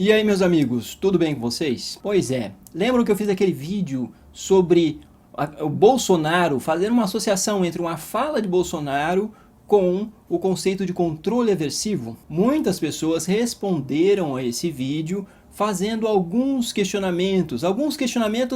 E aí, meus amigos, tudo bem com vocês? Pois é, lembram que eu fiz aquele vídeo sobre o Bolsonaro, fazendo uma associação entre uma fala de Bolsonaro com o conceito de controle aversivo? Muitas pessoas responderam a esse vídeo fazendo alguns questionamentos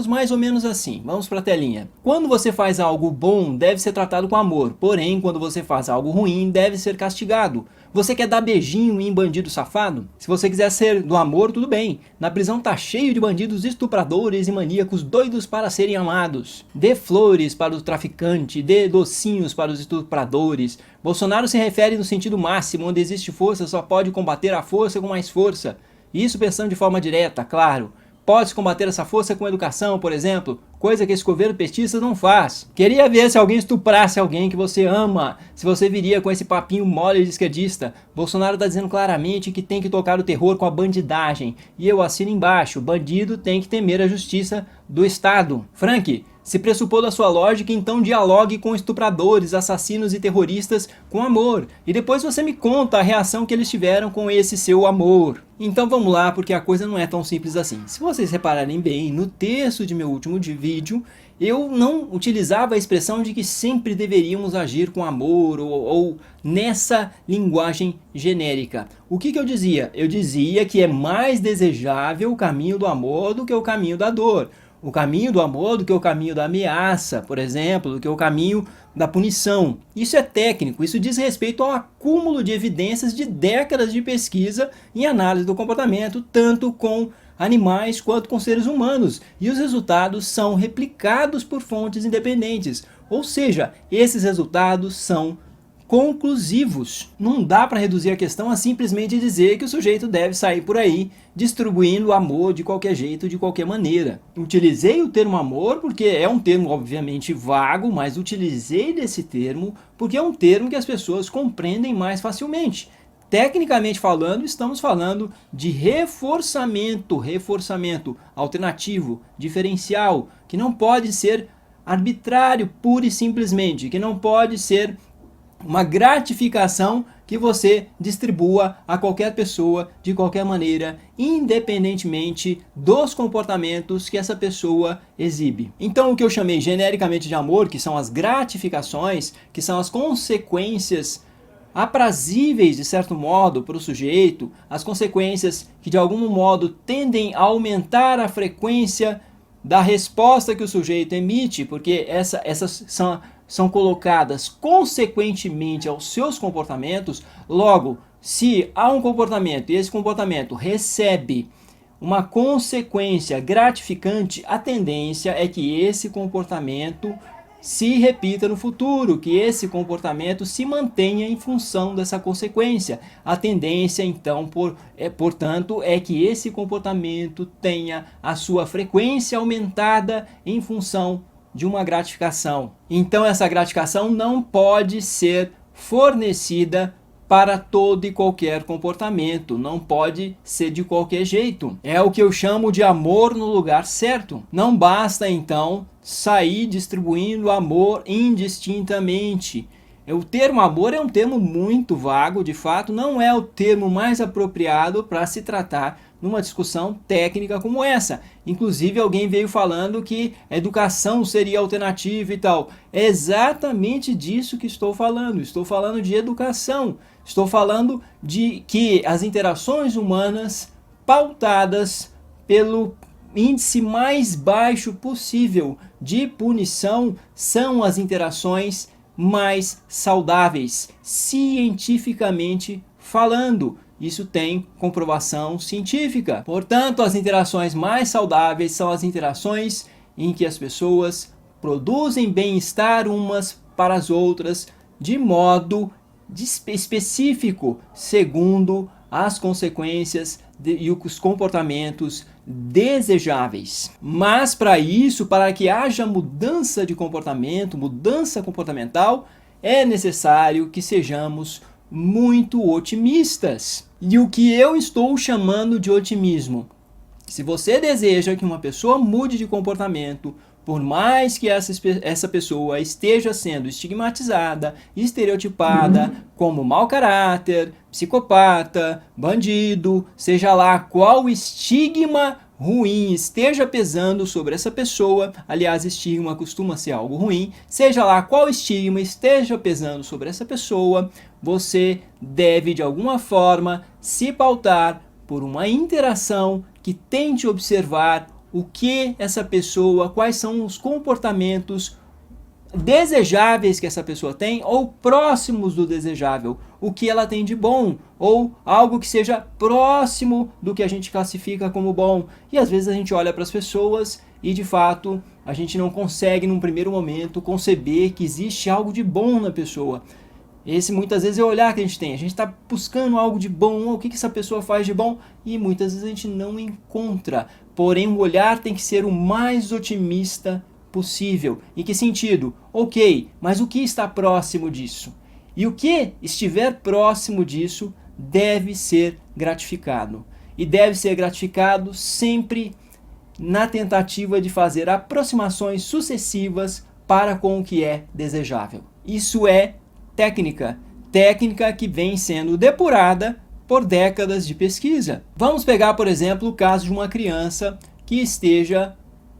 mais ou menos assim. Vamos para a telinha. Quando você faz algo bom, deve ser tratado com amor, porém, quando você faz algo ruim, deve ser castigado. Você quer dar beijinho em bandido safado? Se você quiser ser do amor, tudo bem. Na prisão tá cheio de bandidos estupradores e maníacos doidos para serem amados. Dê flores para o traficante, dê docinhos para os estupradores. Bolsonaro se refere no sentido máximo, onde existe força, só pode combater a força com mais força. Isso pensando de forma direta, claro. Pode-se combater essa força com educação, por exemplo, coisa que esse governo petista não faz. Queria ver se alguém estuprasse alguém que você ama, se você viria com esse papinho mole de esquerdista. Bolsonaro está dizendo claramente que tem que tocar o terror com a bandidagem. E eu assino embaixo, bandido tem que temer a justiça do Estado. Frank, se pressupor da sua lógica, então dialogue com estupradores, assassinos e terroristas com amor. E depois você me conta a reação que eles tiveram com esse seu amor. Então vamos lá, porque a coisa não é tão simples assim. Se vocês repararem bem, no texto de meu último vídeo, eu não utilizava a expressão de que sempre deveríamos agir com amor ou nessa linguagem genérica. O que eu dizia? Eu dizia que é mais desejável o caminho do amor do que o caminho da dor. O caminho do amor do que o caminho da ameaça, por exemplo, do que o caminho da punição. Isso é técnico, isso diz respeito ao acúmulo de evidências de décadas de pesquisa em análise do comportamento, tanto com animais quanto com seres humanos. E os resultados são replicados por fontes independentes. Ou seja, esses resultados são conclusivos. Não dá para reduzir a questão a simplesmente dizer que o sujeito deve sair por aí distribuindo amor de qualquer jeito, de qualquer maneira. Utilizei o termo amor porque é um termo obviamente vago, mas utilizei desse termo porque é um termo que as pessoas compreendem mais facilmente. Tecnicamente falando, estamos falando de reforçamento alternativo, diferencial, que não pode ser arbitrário pura e simplesmente, que não pode ser uma gratificação que você distribua a qualquer pessoa de qualquer maneira, independentemente dos comportamentos que essa pessoa exibe. Então o que eu chamei genericamente de amor, que são as gratificações, que são as consequências aprazíveis de certo modo para o sujeito, as consequências que de algum modo tendem a aumentar a frequência da resposta que o sujeito emite, porque essas são colocadas consequentemente aos seus comportamentos. Logo, se há um comportamento e esse comportamento recebe uma consequência gratificante, a tendência é que esse comportamento se repita no futuro, que esse comportamento se mantenha em função dessa consequência. A tendência, então, portanto, é que esse comportamento tenha a sua frequência aumentada em função de uma gratificação. Então essa gratificação não pode ser fornecida para todo e qualquer comportamento, não pode ser de qualquer jeito. É o que eu chamo de amor no lugar certo. Não basta então sair distribuindo amor indistintamente. O termo amor é um termo muito vago, de fato, não é o termo mais apropriado para se tratar numa discussão técnica como essa. Inclusive alguém veio falando que a educação seria alternativa e tal. É exatamente disso que estou falando de educação. Estou falando de que as interações humanas pautadas pelo índice mais baixo possível de punição são as interações mais saudáveis, cientificamente falando. Isso tem comprovação científica. Portanto, as interações mais saudáveis são as interações em que as pessoas produzem bem-estar umas para as outras de modo específico, segundo as consequências e os comportamentos desejáveis. Mas para isso, para que haja mudança de comportamento, mudança comportamental, é necessário que sejamos muito otimistas. E o que eu estou chamando de otimismo? Se você deseja que uma pessoa mude de comportamento, Por mais que essa pessoa esteja sendo estigmatizada, estereotipada como mau caráter, psicopata, bandido, seja lá qual estigma ruim esteja pesando sobre essa pessoa, aliás, estigma costuma ser algo ruim, seja lá qual estigma esteja pesando sobre essa pessoa, você deve de alguma forma se pautar por uma interação que tente observar o que essa pessoa, quais são os comportamentos desejáveis que essa pessoa tem ou próximos do desejável, o que ela tem de bom ou algo que seja próximo do que a gente classifica como bom. E às vezes a gente olha para as pessoas e de fato a gente não consegue num primeiro momento conceber que existe algo de bom na pessoa. Esse muitas vezes é o olhar que a gente está buscando algo de bom, o que essa pessoa faz de bom, e muitas vezes a gente não encontra. Porém, o olhar tem que ser o mais otimista possível. Em que sentido? Ok, mas o que está próximo disso? E o que estiver próximo disso deve ser gratificado. E deve ser gratificado sempre na tentativa de fazer aproximações sucessivas para com o que é desejável. Isso é técnica que vem sendo depurada por décadas de pesquisa. Vamos pegar, por exemplo, o caso de uma criança que esteja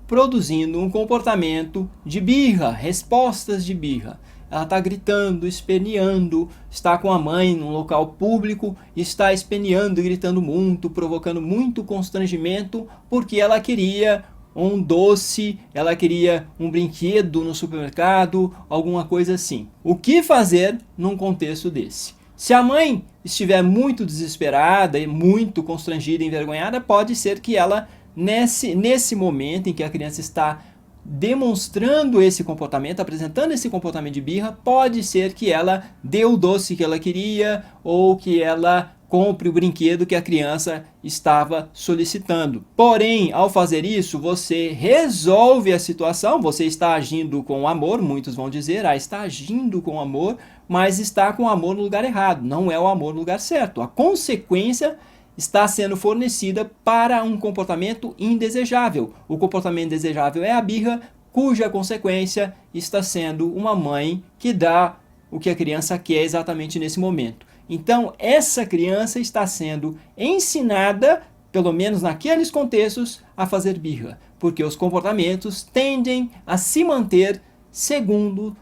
produzindo um comportamento de birra, respostas de birra. Ela está gritando, esperneando, está com a mãe num local público, está esperneando e gritando muito, provocando muito constrangimento, porque ela queria um doce, ela queria um brinquedo no supermercado, alguma coisa assim. O que fazer num contexto desse? Se a mãe estiver muito desesperada e muito constrangida e envergonhada, pode ser que ela, nesse momento em que a criança está demonstrando esse comportamento, apresentando esse comportamento de birra, pode ser que ela dê o doce que ela queria ou que ela compre o brinquedo que a criança estava solicitando. Porém, ao fazer isso, você resolve a situação, você está agindo com amor, muitos vão dizer, está agindo com amor, mas está com amor no lugar errado, não é o amor no lugar certo. A consequência está sendo fornecida para um comportamento indesejável. O comportamento desejável é a birra, cuja consequência está sendo uma mãe que dá o que a criança quer exatamente nesse momento. Então, essa criança está sendo ensinada, pelo menos naqueles contextos, a fazer birra, porque os comportamentos tendem a se manter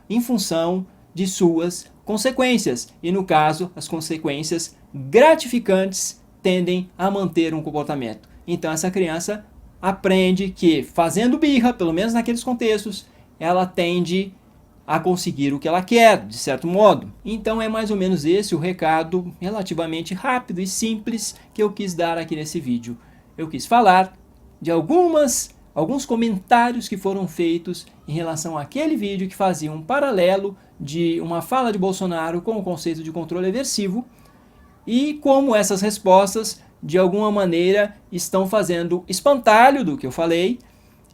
em função de suas consequências. E no caso, as consequências gratificantes tendem a manter um comportamento. Então, essa criança aprende que, fazendo birra, pelo menos naqueles contextos, ela tende a conseguir o que ela quer, de certo modo. Então é mais ou menos esse o recado relativamente rápido e simples que eu quis dar aqui nesse vídeo. Eu quis falar de alguns comentários que foram feitos em relação àquele vídeo que fazia um paralelo de uma fala de Bolsonaro com o conceito de controle aversivo e como essas respostas, de alguma maneira, estão fazendo espantalho do que eu falei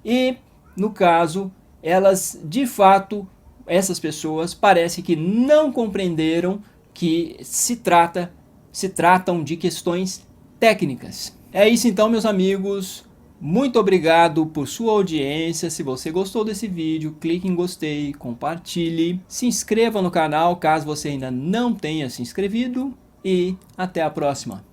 e, no caso, elas, de fato, essas pessoas parece que não compreenderam que se tratam de questões técnicas. É isso então, meus amigos. Muito obrigado por sua audiência. Se você gostou desse vídeo, clique em gostei, compartilhe, se inscreva no canal caso você ainda não tenha se inscrevido e até a próxima.